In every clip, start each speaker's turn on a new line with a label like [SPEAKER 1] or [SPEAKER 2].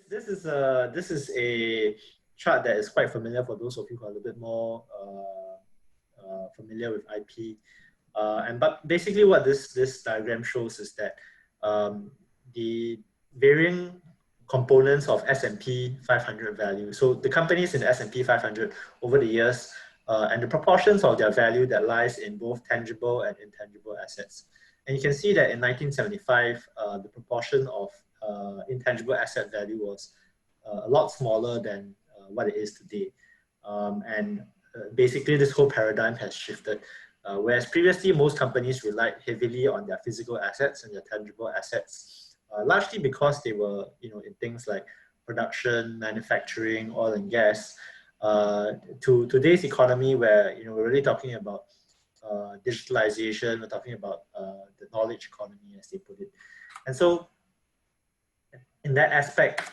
[SPEAKER 1] this is a chart that is quite familiar for those of you who are a little bit more familiar with IP. But basically, what this diagram shows is that the varying components of S&P 500 value. So the companies in the S&P 500 over the years, and the proportions of their value that lies in both tangible and intangible assets. And you can see that in 1975, the proportion of intangible asset value was a lot smaller than what it is today. Basically, this whole paradigm has shifted. Whereas previously, most companies relied heavily on their physical assets and their tangible assets, largely because they were, in things like production, manufacturing, oil and gas. To today's economy, where we're really talking about digitalization, we're talking about the knowledge economy, as they put it. And so, in that aspect,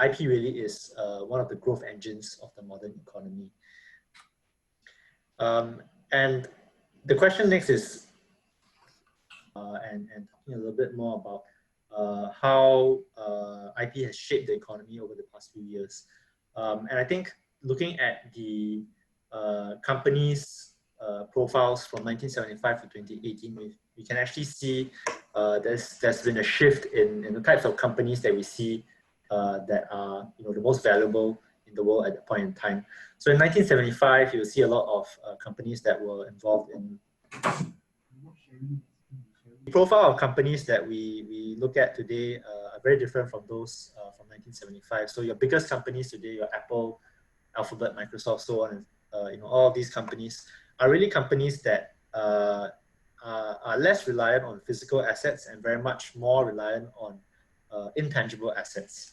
[SPEAKER 1] IP really is one of the growth engines of the modern economy. And the question next is, and talking a little bit more about how IP has shaped the economy over the past few years. And I think looking at the companies' profiles from 1975 to 2018, we can actually see there's been a shift in the types of companies that we see that are the most valuable in the world at that point in time. So in 1975, you'll see a lot of companies that were involved in the profile of companies that we look at today are very different from those from 1975. So your biggest companies today, your Apple, Alphabet, Microsoft, so on, and all of these companies are really companies that are less reliant on physical assets and very much more reliant on intangible assets.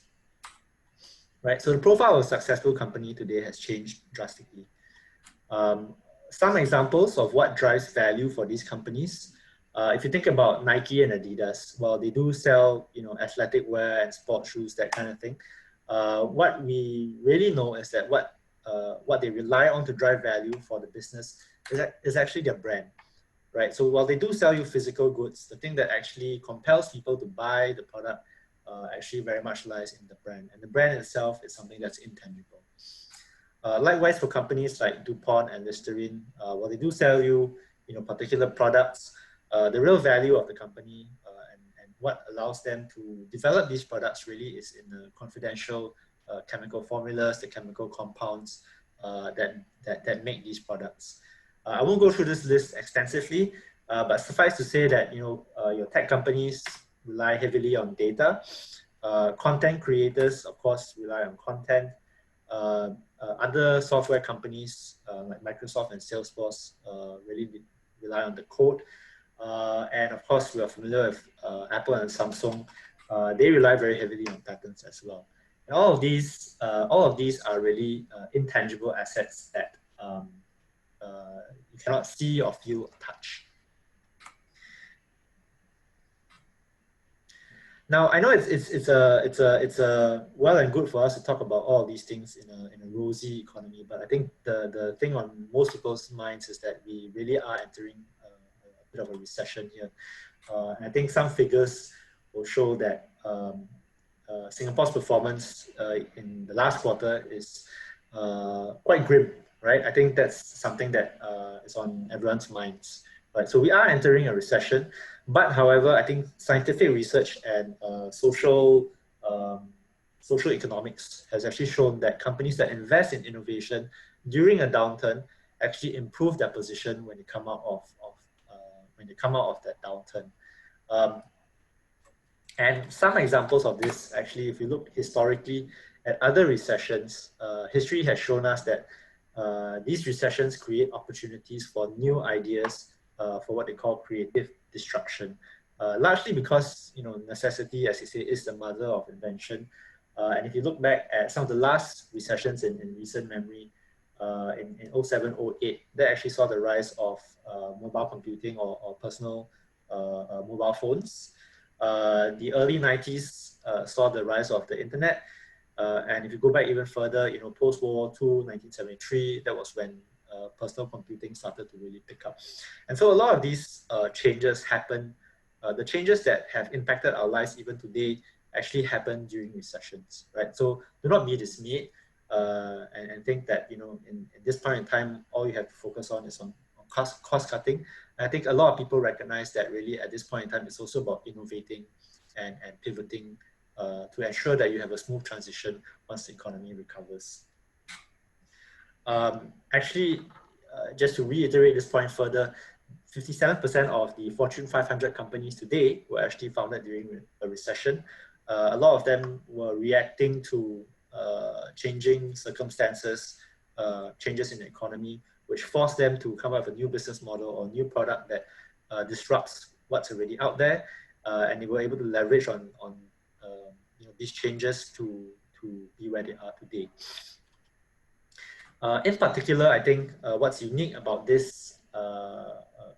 [SPEAKER 1] Right, so the profile of a successful company today has changed drastically. Some examples of what drives value for these companies. If you think about Nike and Adidas, well, they do sell, athletic wear and sports shoes, that kind of thing. What we really know is that what they rely on to drive value for the business is actually their brand, right? So while they do sell you physical goods, the thing that actually compels people to buy the product actually very much lies in the brand. And the brand itself is something that's intangible. Likewise, for companies like DuPont and Listerine, while they do sell you, particular products, the real value of the company and what allows them to develop these products really is in the confidential chemical formulas, the chemical compounds that make these products. I won't go through this list extensively, but suffice to say that your tech companies rely heavily on data. Content creators, of course, rely on content. Other software companies like Microsoft and Salesforce really rely on the code. And of course, we are familiar with Apple and Samsung. They rely very heavily on patents as well. And all of these are really intangible assets that you cannot see or feel or touch. Now, I know it's a well and good for us to talk about all of these things in a rosy economy, but I think the thing on most people's minds is that we really are entering a bit of a recession here. And I think some figures will show that Singapore's performance in the last quarter is quite grim, right? I think that's something that is on everyone's minds. Right, so we are entering a recession, but however, I think scientific research and social economics has actually shown that companies that invest in innovation during a downturn actually improve their position when they come out of that downturn. And some examples of this, actually, if you look historically at other recessions, history has shown us that these recessions create opportunities for new ideas, for what they call creative destruction, largely because necessity, as you say, is the mother of invention. And if you look back at some of the last recessions in recent memory, in 07, 08, that actually saw the rise of mobile computing or personal mobile phones. The early 90s saw the rise of the internet. And if you go back even further, post-World War II, 1973, that was when personal computing started to really pick up. And so a lot of these changes happen. The changes that have impacted our lives even today actually happen during recessions, right? So do not be dismayed and think that, you know, in this point in time, all you have to focus on is on cost cutting. And I think a lot of people recognize that really at this point in time, it's also about innovating and pivoting to ensure that you have a smooth transition once the economy recovers. Actually, just to reiterate this point further, 57% of the Fortune 500 companies today were actually founded during a recession. A lot of them were reacting to changing circumstances, changes in the economy, which forced them to come up with a new business model or new product that disrupts what's already out there, and they were able to leverage on you know, these changes to be where they are today. In particular, I think what's unique about this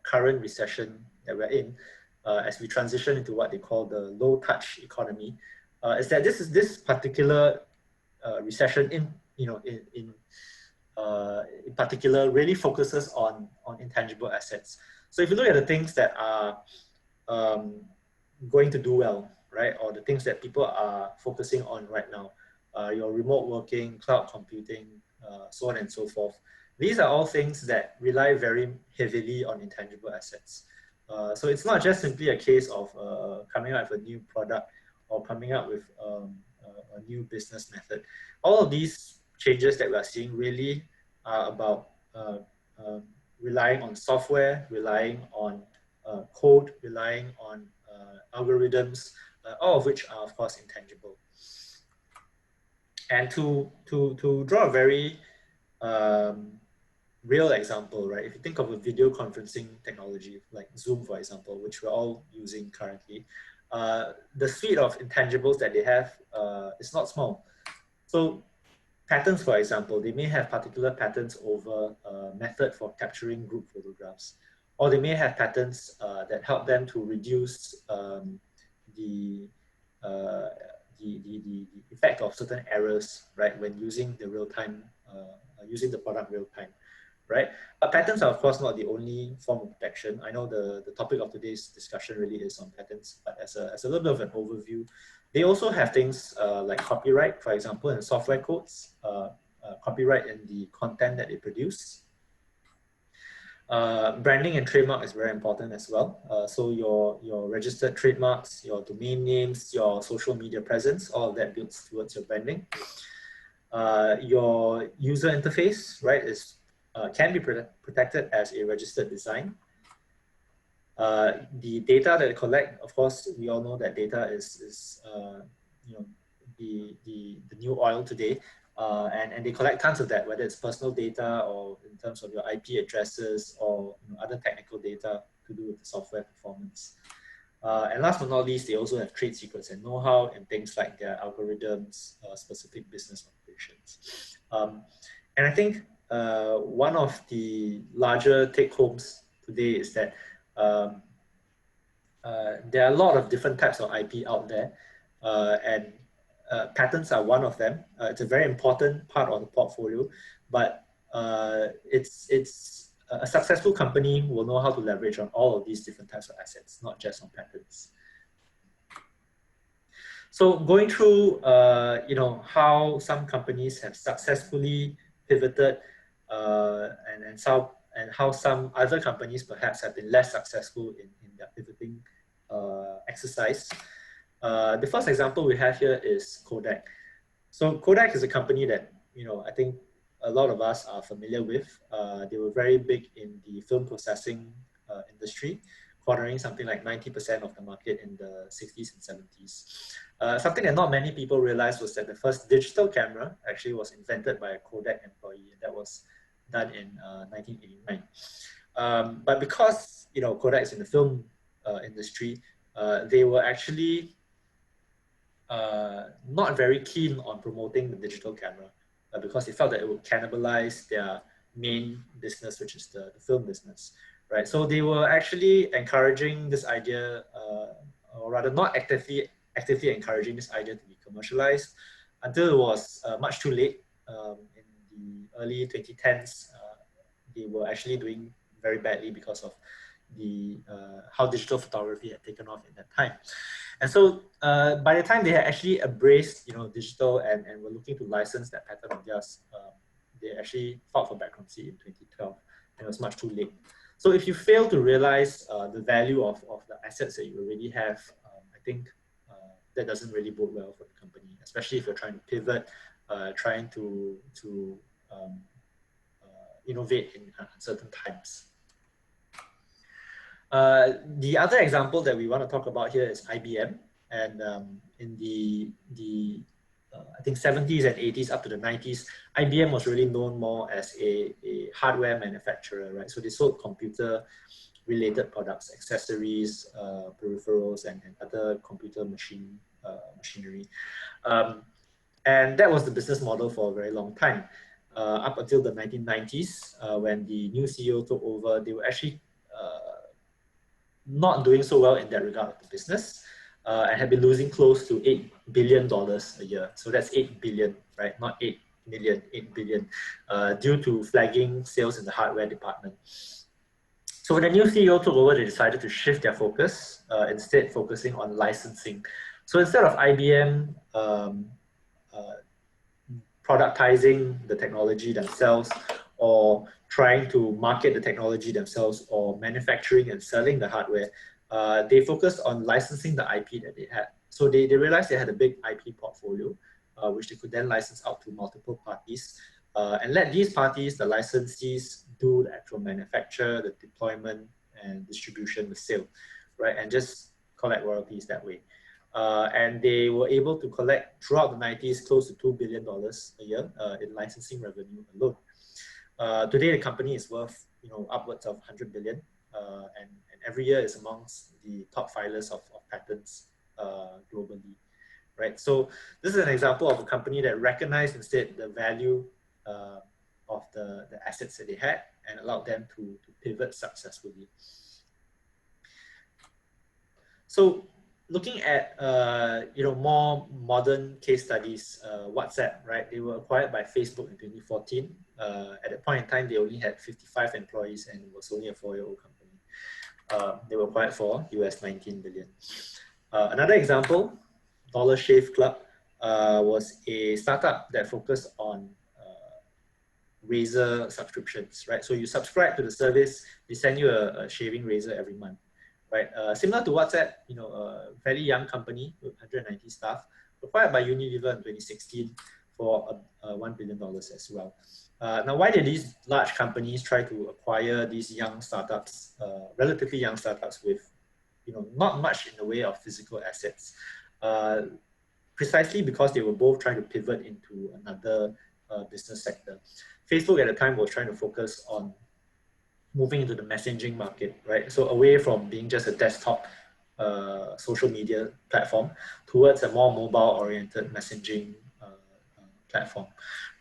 [SPEAKER 1] current recession that we're in, as we transition into what they call the low-touch economy, is that this particular recession in particular really focuses on intangible assets. So if you look at the things that are going to do well, right, or the things that people are focusing on right now, your remote working, cloud computing, so on and so forth. These are all things that rely very heavily on intangible assets. So it's not just simply a case of coming up with a new product or coming up with a new business method. All of these changes that we are seeing really are about relying on software, relying on code, relying on algorithms, all of which are of course intangible. And to draw a very real example, right? If you think of a video conferencing technology like Zoom, for example, which we're all using currently, the suite of intangibles that they have is not small. So patterns, for example, they may have particular patterns over a method for capturing group photographs, or they may have patterns that help them to reduce the, uh, the effect of certain errors, right, when using the real-time, using the product real-time, right? But patents are of course not the only form of protection. I know the topic of today's discussion really is on patents, but as a little bit of an overview, they also have things like copyright, for example, in software codes, copyright in the content that they produce. Branding and trademark is very important as well. So your registered trademarks, your domain names, your social media presence, all of that builds towards your branding. Your user interface, right, is can be protected as a registered design. The data that they collect, of course, we all know that data is you know, the new oil today, and they collect tons of that, whether it's personal data or in terms of your IP addresses or, you know, other technical data to do with the software performance. And last but not least, they also have trade secrets and know-how and things like their algorithms, specific business operations. And I think one of the larger take-homes today is that there are a lot of different types of IP out there, and patents are one of them. It's a very important part of the portfolio, but it's a successful company will know how to leverage on all of these different types of assets, not just on patents. So going through, you know, how some companies have successfully pivoted, and how some other companies perhaps have been less successful in their pivoting exercise. The first example we have here is Kodak. So Kodak is a company that, you know, I think a lot of us are familiar with. They were very big in the film processing industry, cornering something like 90% of the market in the 60s and 70s. Something that not many people realized was that the first digital camera actually was invented by a Kodak employee, and that was done in 1989. But because, you know, Kodak is in the film industry, they were actually not very keen on promoting the digital camera because they felt that it would cannibalize their main business, which is the film business, right? So they were actually encouraging this idea, or rather not actively encouraging this idea to be commercialized until it was much too late. In the early 2010s, they were actually doing very badly because of how digital photography had taken off in that time. And so by the time they had actually embraced, digital and were looking to license that pattern of theirs, they actually filed for bankruptcy in 2012, and it was much too late. So if you fail to realize the value of the assets that you already have, I think that doesn't really bode well for the company, especially if you're trying to pivot, trying to innovate in uncertain times. The other example that we want to talk about here is IBM. And in the I think 70s and 80s up to the 90s, IBM was really known more as a hardware manufacturer, right? So they sold computer-related products, accessories, peripherals, and other computer machinery. And that was the business model for a very long time. Up until the 1990s, when the new CEO took over, they were actually not doing so well in that regard of the business, and had been losing close to $8 billion a year. So that's 8 billion, right? Not 8 million, 8 billion, due to flagging sales in the hardware department. So when the new CEO took over, they decided to shift their focus, instead focusing on licensing. So instead of IBM productizing the technology themselves, or trying to market the technology themselves, or manufacturing and selling the hardware, they focused on licensing the IP that they had. So they realized they had a big IP portfolio, which they could then license out to multiple parties, and let these parties, the licensees, do the actual manufacture, the deployment, and distribution, the sale, right? And just collect royalties that way. And they were able to collect throughout the 90s close to $2 billion a year in licensing revenue alone. Today, the company is worth upwards of 100 billion, and every year is amongst the top filers of patents globally, right? So this is an example of a company that recognized instead the value of the assets that they had and allowed them to pivot successfully. So looking at more modern case studies, WhatsApp, right? They were acquired by Facebook in 2014. At that point in time, they only had 55 employees and it was only a 4-year-old company. They were acquired for US 19 billion. Another example, Dollar Shave Club, was a startup that focused on razor subscriptions, right? So you subscribe to the service, they send you a shaving razor every month, right? Similar to WhatsApp, a fairly young company with 190 staff, acquired by Unilever in 2016 for $1 billion as well. Now, why did these large companies try to acquire these young startups, relatively young startups with not much in the way of physical assets? Precisely because they were both trying to pivot into another business sector. Facebook at the time was trying to focus on moving into the messaging market, right? So away from being just a desktop social media platform towards a more mobile-oriented messaging platform,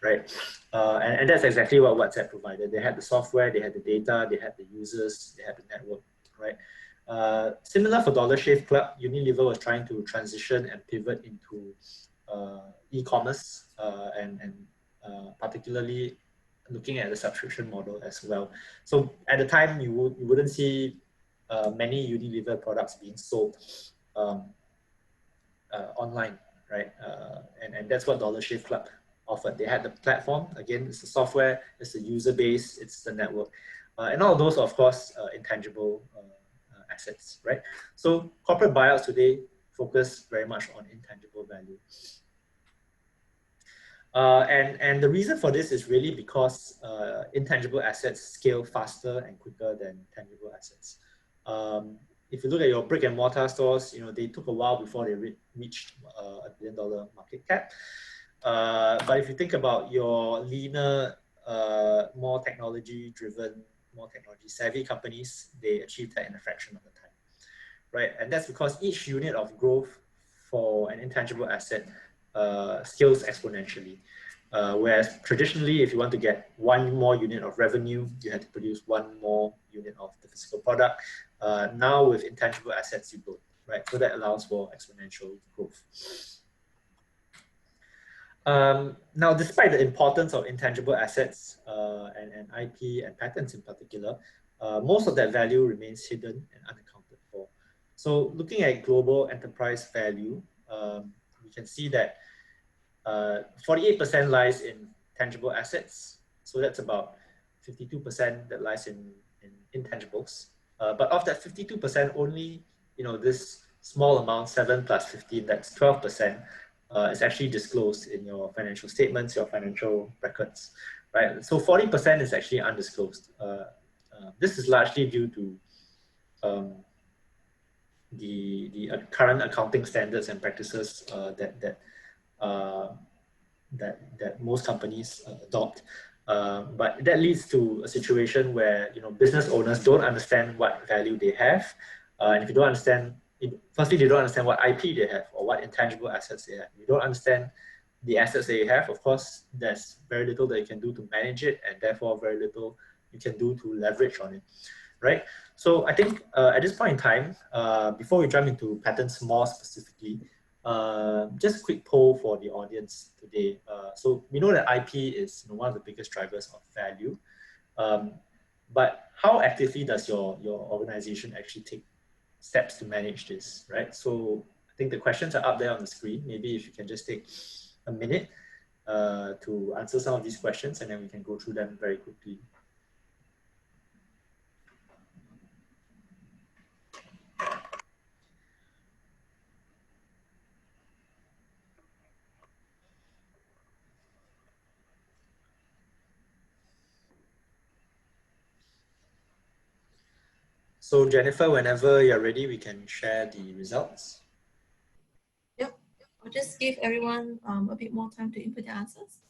[SPEAKER 1] right? And that's exactly what WhatsApp provided. They had the software, they had the data, they had the users, they had the network, right? Similar for Dollar Shave Club, Unilever was trying to transition and pivot into e-commerce and particularly looking at the subscription model as well. So at the time, you wouldn't see many Unilever products being sold online, right? And that's what Dollar Shave Club offered. They had the platform. Again, it's the software, it's the user base, it's the network. And all of those, of course, intangible assets, right? So corporate buyouts today focus very much on intangible value. And the reason for this is really because intangible assets scale faster and quicker than tangible assets. If you look at your brick and mortar stores, they took a while before they reached $1 billion market cap. But if you think about your leaner, more technology-driven, more technology-savvy companies, they achieve that in a fraction of the time, right? And that's because each unit of growth for an intangible asset scales exponentially. Whereas traditionally, if you want to get one more unit of revenue, you had to produce one more unit of the physical product. Now with intangible assets, you don't, right? So that allows for exponential growth. Now, despite the importance of intangible assets and IP and patents in particular, most of that value remains hidden and unaccounted for. So looking at global enterprise value, we can see that 48% lies in tangible assets. So that's about 52% that lies in intangibles. But of that 52%, only this small amount, 7 plus 15, that's 12%, is actually disclosed in your financial statements, your financial records, right? So 40% is actually undisclosed. This is largely due to um, the current accounting standards and practices uh, that most companies adopt. But that leads to a situation where business owners don't understand what value they have, and if you don't understand, firstly they don't understand what IP they have or what intangible assets they have. If you don't understand the assets that you have, of course, there's very little that you can do to manage it, and therefore very little you can do to leverage on it, right? So I think at this point in time, before we jump into patterns more specifically, just a quick poll for the audience today. So we know that IP is one of the biggest drivers of value, but how actively does your organization actually take steps to manage this, right? So I think the questions are up there on the screen. Maybe if you can just take a minute to answer some of these questions, and then we can go through them very quickly. So Jennifer, whenever you're ready, we can share the results.
[SPEAKER 2] Yep, I'll just give everyone a bit more time to input the answers.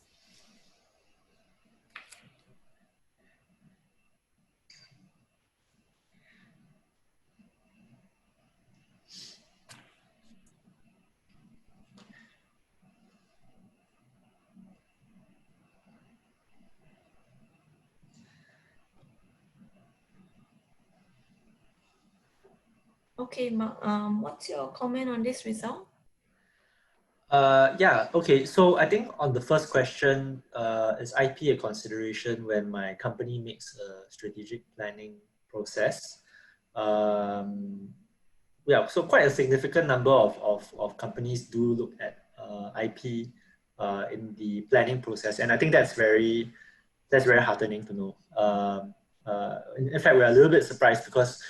[SPEAKER 2] Okay, what's your comment on this result?
[SPEAKER 1] Yeah, okay. So I think on the first question, is IP a consideration when my company makes a strategic planning process? Yeah, so quite a significant number of companies do look at IP in the planning process, and I think that's very heartening to know. In fact, we're a little bit surprised because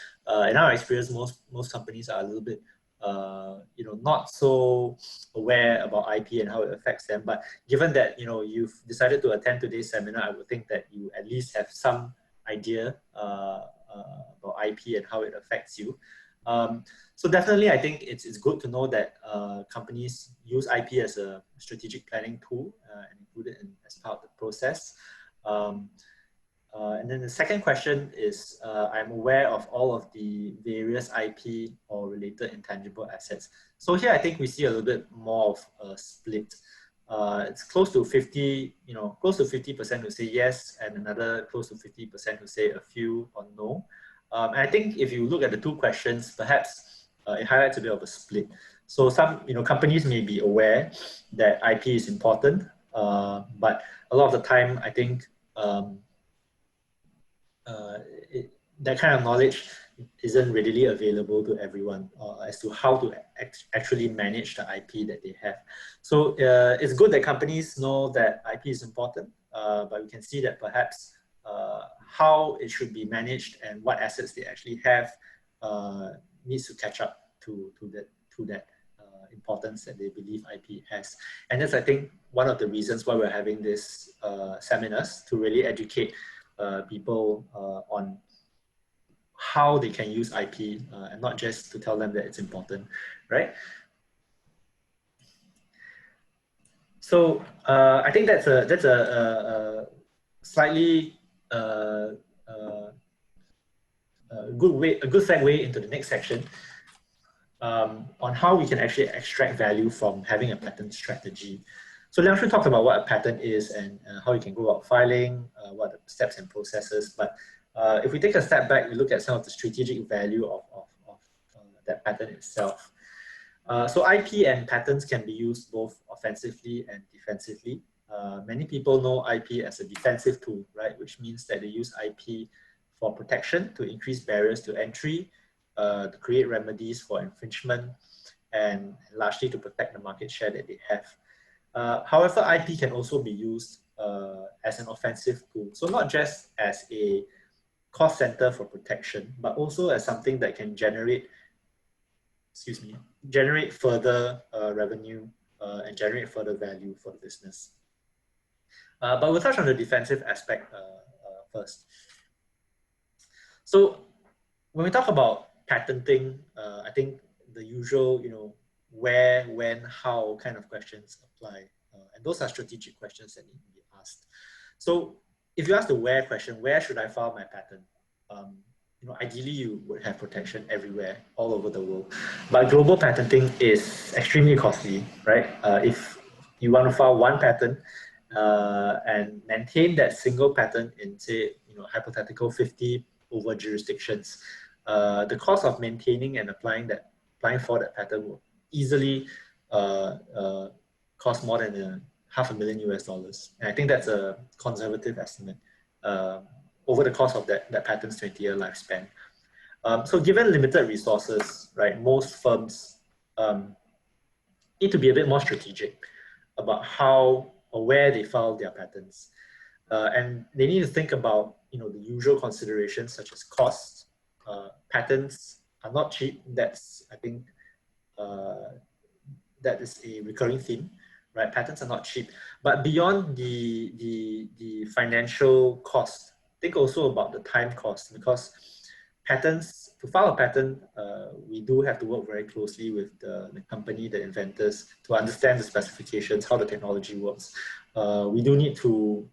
[SPEAKER 1] in our experience, most companies are a little bit not so aware about IP and how it affects them. But given that you've decided to attend today's seminar, I would think that you at least have some idea about IP and how it affects you. So definitely, I think it's good to know that companies use IP as a strategic planning tool and include it as part of the process. And then the second question is, I'm aware of all of the various IP or related intangible assets. So here I think we see a little bit more of a split. It's close to 50, close to 50% who say yes, and another close to 50% who say a few or no. And I think if you look at the two questions, perhaps it highlights a bit of a split. So some companies may be aware that IP is important, but a lot of the time I think that kind of knowledge isn't readily available to everyone as to how to actually manage the IP that they have. So it's good that companies know that IP is important, but we can see that perhaps how it should be managed and what assets they actually have needs to catch up to that importance that they believe IP has. And that's, I think, one of the reasons why we're having this seminars, to really educate people on how they can use IP and not just to tell them that it's important, right? So I think that's a slightly a good segue into the next section on how we can actually extract value from having a patent strategy. So Liang Shu talked about what a patent is and how you can go about filing, what are the steps and processes. But if we take a step back, we look at some of the strategic value of that patent itself. So IP and patents can be used both offensively and defensively. Many people know IP as a defensive tool, right? Which means that they use IP for protection, to increase barriers to entry, to create remedies for infringement, and largely to protect the market share that they have. However, IP can also be used as an offensive tool. So not just as a cost center for protection, but also as something that can generate, generate further revenue and generate further value for the business. But we'll touch on the defensive aspect first. So when we talk about patenting, I think the usual, where, when, how kind of questions apply. And those are strategic questions that need to be asked. So if you ask the where question, where should I file my patent? Ideally you would have protection everywhere, all over the world. But global patenting is extremely costly, right? If you want to file one patent and maintain that single patent in, say, hypothetical 50 over jurisdictions, the cost of maintaining and applying for that patent will easily cost more than $500,000 US. And I think that's a conservative estimate over the course of that patent's 20-year lifespan. So given limited resources, right, most firms need to be a bit more strategic about how or where they file their patents. And they need to think about the usual considerations such as cost. Patents are not cheap. That's, I think, that is a recurring theme, right? Patents are not cheap. But beyond the financial cost, think also about the time cost, because patents, to file a patent, we do have to work very closely with the company, the inventors, to understand the specifications, how the technology works. We do need to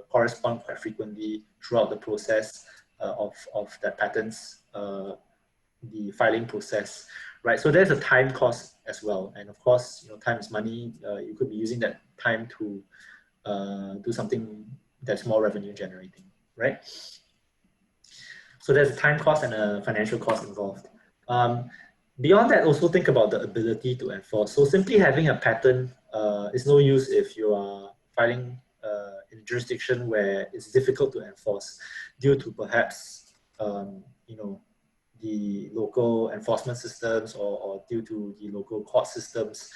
[SPEAKER 1] correspond quite frequently throughout the process of that patents, the filing process, right? So there's a time cost as well. And of course, time is money. You could be using that time to do something that's more revenue generating, right? So there's a time cost and a financial cost involved. Beyond that, also think about the ability to enforce. So simply having a patent is no use if you are filing in a jurisdiction where it's difficult to enforce due to perhaps the local enforcement systems or due to the local court systems.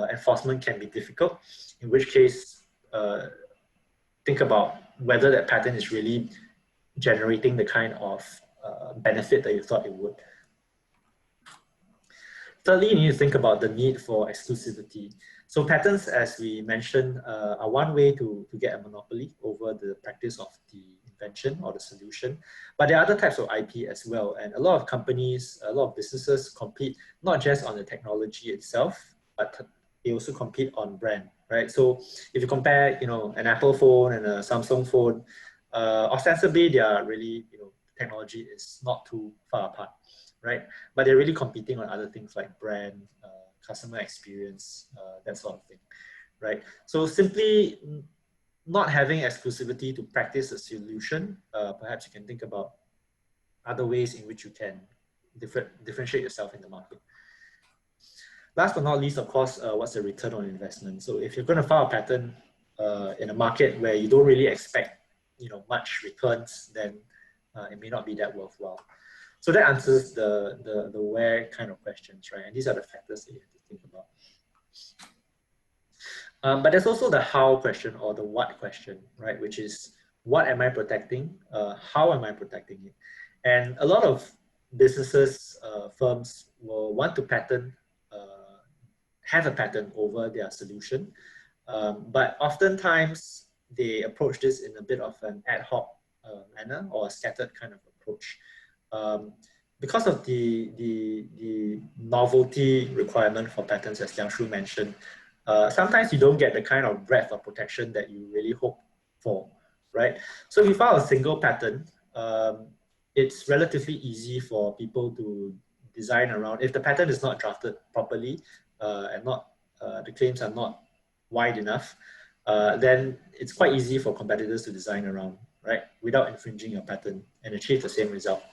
[SPEAKER 1] Enforcement can be difficult, in which case think about whether that patent is really generating the kind of benefit that you thought it would. Thirdly, you need to think about the need for exclusivity. So patents, as we mentioned, are one way to get a monopoly over the practice of the invention or the solution. But there are other types of IP as well. And a lot of companies, a lot of businesses compete not just on the technology itself, but they also compete on brand, right? So if you compare, an Apple phone and a Samsung phone, ostensibly they are really, technology is not too far apart, right? But they're really competing on other things like brand, customer experience, that sort of thing, right? So simply not having exclusivity to practice a solution, perhaps you can think about other ways in which you can differentiate yourself in the market. Last but not least, of course, what's the return on investment? So if you're going to file a patent in a market where you don't really expect, much returns, then it may not be that worthwhile. So that answers the where kind of questions, right? And these are the factors that you have to think about. But there's also the how question or the what question, right? Which is, what am I protecting? How am I protecting it? And a lot of businesses, firms will want to have a patent over their solution. But oftentimes they approach this in a bit of an ad hoc manner or a scattered kind of approach. Because of the novelty requirement for patents, as Yang Shu mentioned, sometimes you don't get the kind of breadth of protection that you really hope for, right? So if you file a single patent, it's relatively easy for people to design around. If the patent is not drafted properly and the claims are not wide enough, then it's quite easy for competitors to design around, right? Without infringing your patent and achieve the same result.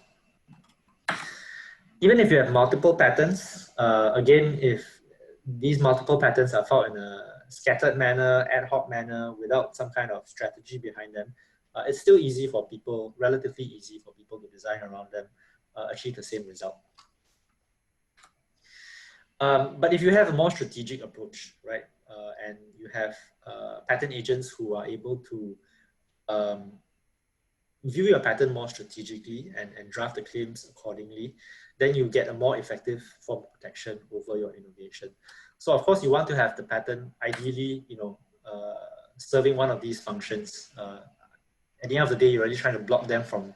[SPEAKER 1] Even if you have multiple patents, again, if these multiple patents are filed in a scattered manner, ad hoc manner, without some kind of strategy behind them, it's still easy for people, relatively easy for people to design around them, achieve the same result. But if you have a more strategic approach, right, and you have patent agents who are able to um, view your patent more strategically and draft the claims accordingly, then you get a more effective form of protection over your innovation. So of course, you want to have the patent ideally, serving one of these functions. At the end of the day, you're really trying to block them from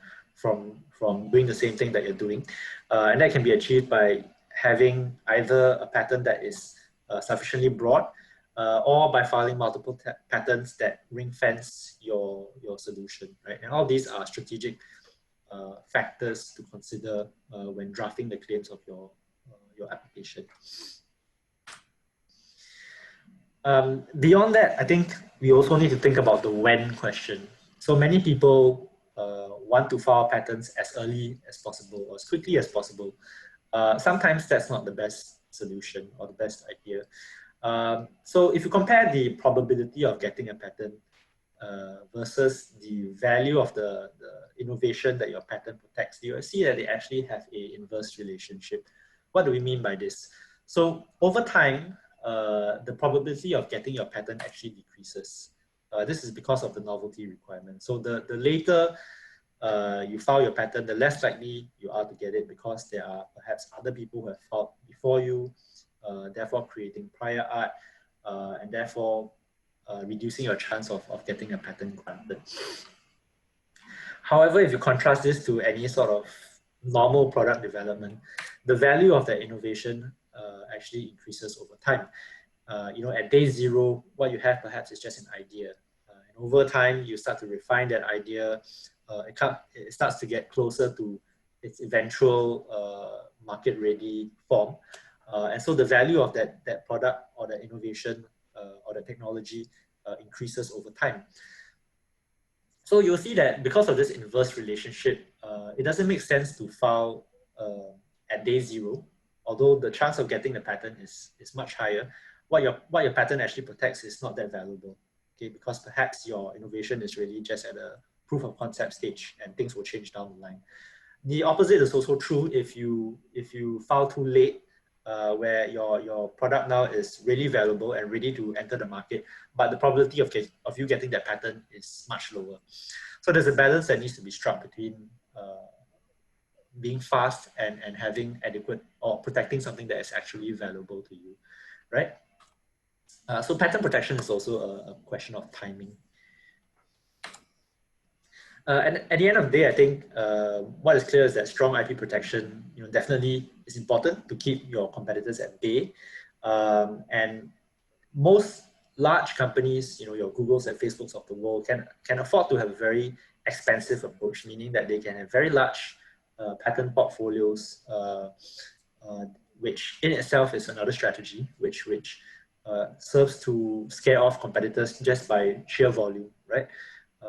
[SPEAKER 1] doing the same thing that you're doing, and that can be achieved by having either a patent that is sufficiently broad, or by filing multiple patents that ring fence your solution, right? And all these are strategic factors to consider when drafting the claims of your application. Beyond that, I think we also need to think about the when question. So many people want to file patents as early as possible or as quickly as possible. Sometimes that's not the best solution or the best idea. So if you compare the probability of getting a patent versus the value of the innovation that your patent protects, you will see that they actually have an inverse relationship. What do we mean by this? So over time, the probability of getting your patent actually decreases. This is because of the novelty requirement. So the later you file your patent, the less likely you are to get it because there are perhaps other people who have filed before you, therefore creating prior art, and therefore reducing your chance of getting a patent granted. However, if you contrast this to any sort of normal product development, the value of that innovation actually increases over time. At day zero, what you have perhaps is just an idea. And over time, you start to refine that idea. It starts to get closer to its eventual market-ready form. And so the value of that product or the innovation or the technology increases over time. So you'll see that because of this inverse relationship, it doesn't make sense to file at day zero, although the chance of getting the patent is much higher. What your patent actually protects is not that valuable, okay? Because perhaps your innovation is really just at a proof of concept stage, and things will change down the line. The opposite is also true if you file too late, where your product now is really valuable and ready to enter the market, but the probability of you getting that patent is much lower. So there's a balance that needs to be struck between being fast and having adequate or protecting something that is actually valuable to you, right? So patent protection is also a question of timing. And at the end of the day, I think what is clear is that strong IP protection, definitely is important to keep your competitors at bay. And most large companies, your Googles and Facebooks of the world, can afford to have a very expensive approach, meaning that they can have very large patent portfolios, which in itself is another strategy, which serves to scare off competitors just by sheer volume, right?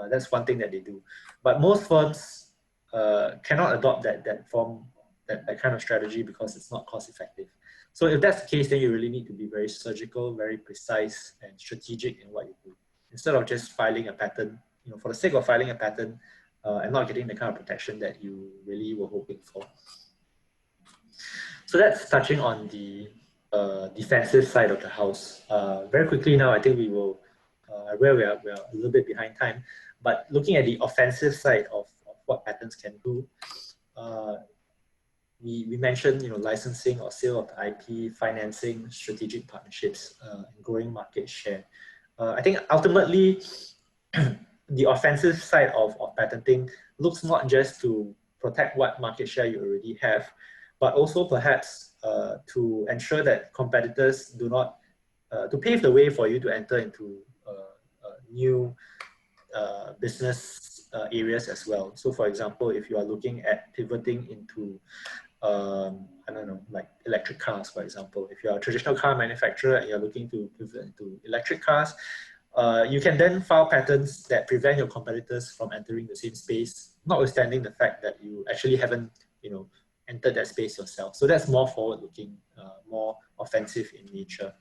[SPEAKER 1] That's one thing that they do. But most firms cannot adopt that kind of strategy because it's not cost effective. So if that's the case, then you really need to be very surgical, very precise, and strategic in what you do. Instead of just filing a patent, for the sake of filing a patent and not getting the kind of protection that you really were hoping for. So that's touching on the defensive side of the house. Very quickly now, I think we will, where we are a little bit behind time, but looking at the offensive side of what patents can do, we mentioned licensing or sale of IP, financing, strategic partnerships, and growing market share. I think ultimately the offensive side of patenting looks not just to protect what market share you already have, but also perhaps to ensure that competitors do not, to pave the way for you to enter into new business areas as well. So for example, if you are looking at pivoting into I don't know, like electric cars, for example. If you're a traditional car manufacturer and you're looking to pivot into electric cars, you can then file patents that prevent your competitors from entering the same space, notwithstanding the fact that you actually haven't, entered that space yourself. So that's more forward-looking, more offensive in nature.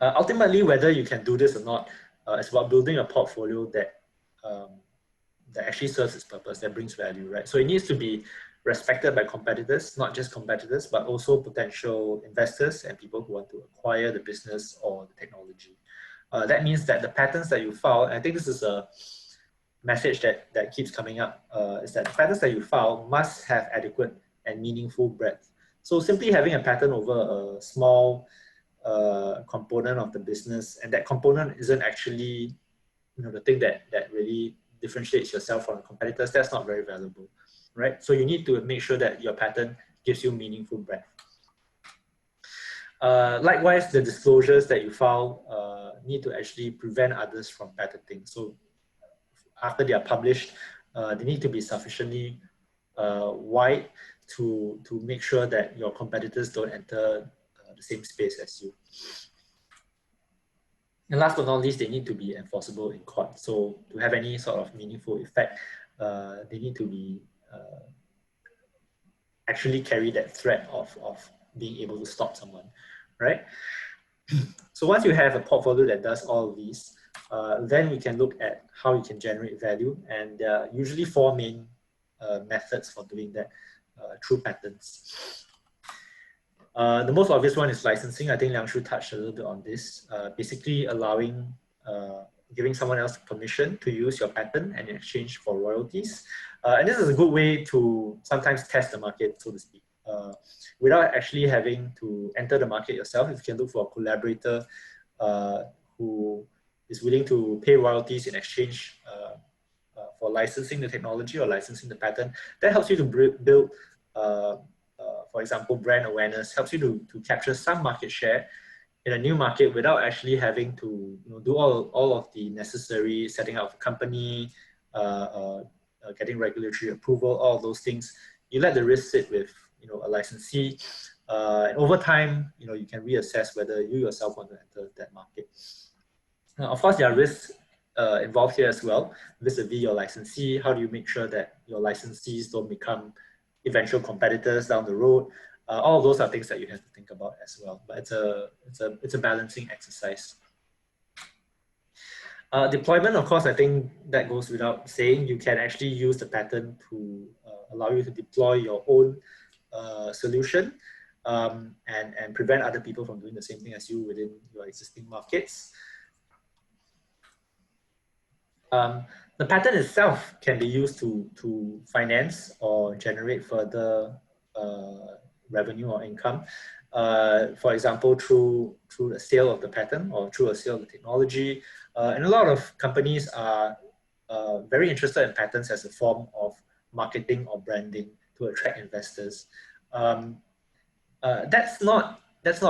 [SPEAKER 1] Ultimately, whether you can do this or not, it's about building a portfolio that that actually serves its purpose, that brings value, right? So it needs to be respected by competitors, not just competitors, but also potential investors and people who want to acquire the business or the technology. That means that the patents that you file, and I think this is a message that keeps coming up, is that the patents that you file must have adequate and meaningful breadth. So simply having a patent over a small component of the business, and that component isn't actually the thing that really differentiates yourself from the competitors, that's not very valuable, right? So you need to make sure that your patent gives you meaningful breadth. Likewise, the disclosures that you file need to actually prevent others from patenting. So after they are published, they need to be sufficiently wide to make sure that your competitors don't enter the same space as you. And last but not least, they need to be enforceable in court. So to have any sort of meaningful effect, they need to be actually carry that threat of being able to stop someone, right? So once you have a portfolio that does all of these, then we can look at how you can generate value. And there are usually four main methods for doing that through patents. The most obvious one is licensing. I think Liang Shu touched a little bit on this. Basically allowing, giving someone else permission to use your patent and in exchange for royalties. And this is a good way to sometimes test the market, so to speak. Without actually having to enter the market yourself, if you can look for a collaborator who is willing to pay royalties in exchange for licensing the technology or licensing the patent, that helps you to build for example, brand awareness, helps you to capture some market share in a new market without actually having to do all of the necessary setting up a company, getting regulatory approval, all of those things. You let the risk sit with a licensee, and over time, you can reassess whether you yourself want to enter that market. Now, of course, there are risks involved here as well, vis-a-vis your licensee. How do you make sure that your licensees don't become eventual competitors down the road? All of those are things that you have to think about as well. But it's a balancing exercise. Deployment, of course, I think that goes without saying. You can actually use the patent to allow you to deploy your own solution and prevent other people from doing the same thing as you within your existing markets. The patent itself can be used to finance or generate further revenue or income. For example, through the sale of the patent or through a sale of the technology. And a lot of companies are very interested in patents as a form of marketing or branding to attract investors. That's not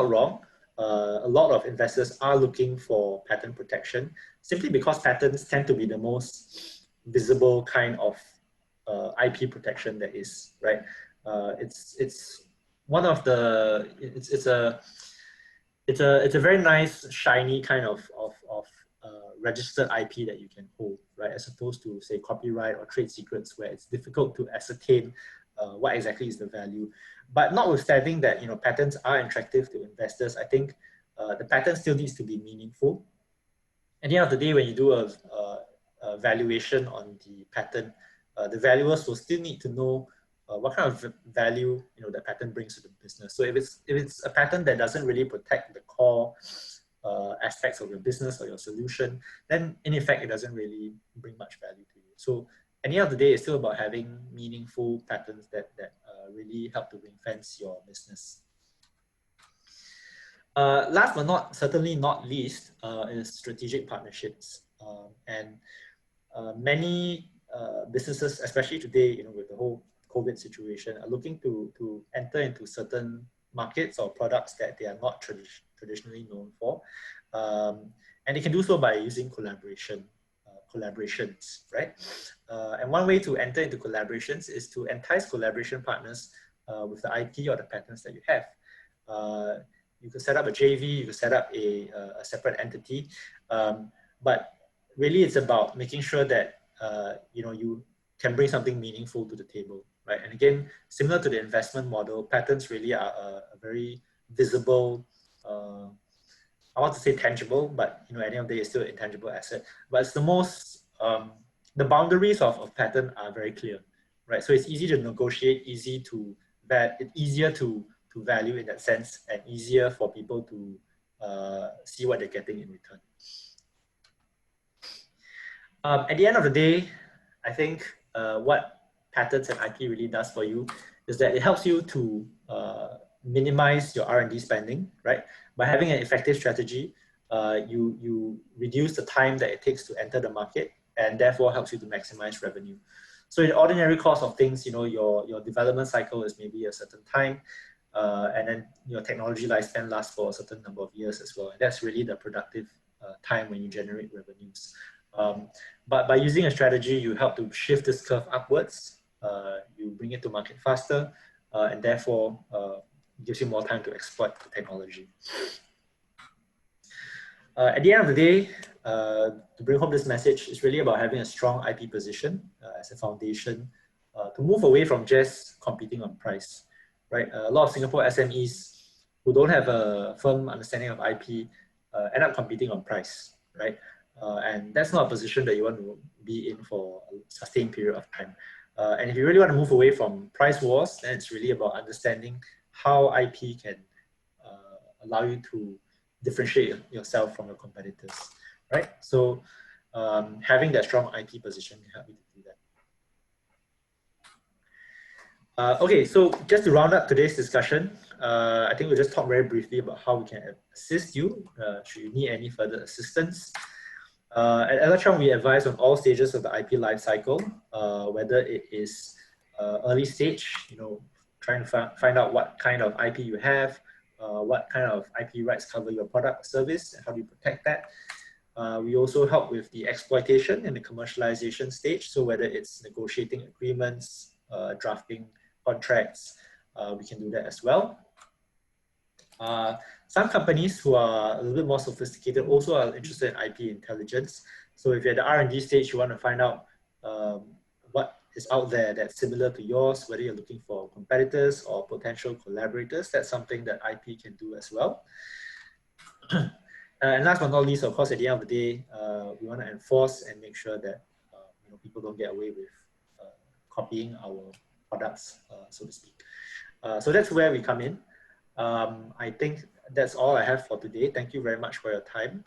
[SPEAKER 1] wrong. A lot of investors are looking for patent protection simply because patents tend to be the most visible kind of IP protection that is, right? It's one of the it's a very nice shiny kind of registered IP that you can hold, right? As opposed to say copyright or trade secrets where it's difficult to ascertain what exactly is the value. But notwithstanding that, patents are attractive to investors, I think the patent still needs to be meaningful. At the end of the day, when you do a valuation on the patent, the valuers will still need to know what kind of value the patent brings to the business. So if it's a patent that doesn't really protect the core aspects of your business or your solution, then in effect it doesn't really bring much value to you. So at the end of the day, it's still about having meaningful patents that really help to ring fence your business. Last but certainly not least, is strategic partnerships. And many businesses, especially today, with the whole COVID situation, are looking to enter into certain markets or products that they are not traditionally known for. And they can do so by using collaborations, right? And one way to enter into collaborations is to entice collaboration partners with the IP or the patents that you have. You could set up a JV, you could set up a separate entity, but really it's about making sure that you can bring something meaningful to the table, right? And again, similar to the investment model, patents really are a very visible, I want to say tangible, but at the end of the day, it's still an intangible asset. But it's the most the boundaries of patent are very clear, right? So it's easy to negotiate, easier to value in that sense, and easier for people to see what they're getting in return. At the end of the day, I think what patents and IP really does for you is that it helps you to minimize your R&D spending, right? By having an effective strategy, you reduce the time that it takes to enter the market, and therefore helps you to maximize revenue. So in the ordinary course of things, your development cycle is maybe a certain time, and then your technology lifespan lasts for a certain number of years as well. And that's really the productive time when you generate revenues. But by using a strategy, you help to shift this curve upwards. You bring it to market faster, and therefore gives you more time to exploit the technology. At the end of the day, to bring home this message, it's really about having a strong IP position as a foundation to move away from just competing on price, right? A lot of Singapore SMEs who don't have a firm understanding of IP end up competing on price, right? And that's not a position that you want to be in for a sustained period of time. And if you really want to move away from price wars, then it's really about understanding how IP can allow you to differentiate yourself from your competitors, right? So having that strong IP position can help you to do that. Okay, so just to round up today's discussion, I think we'll just talk very briefly about how we can assist you should you need any further assistance. At Cheong, we advise on all stages of the IP life cycle, whether it is early stage, trying to find out what kind of IP you have, what kind of IP rights cover your product or service, and how do you protect that. We also help with the exploitation and the commercialization stage, so whether it's negotiating agreements, drafting contracts, we can do that as well. Some companies who are a little bit more sophisticated also are interested in IP intelligence. So if you're at the R&D stage, you want to find out what is out there that's similar to yours, whether you're looking for competitors or potential collaborators, that's something that IP can do as well. And last but not least, of course, at the end of the day, we want to enforce and make sure that people don't get away with copying our products, so to speak. So that's where we come in. I think that's all I have for today. Thank you very much for your time.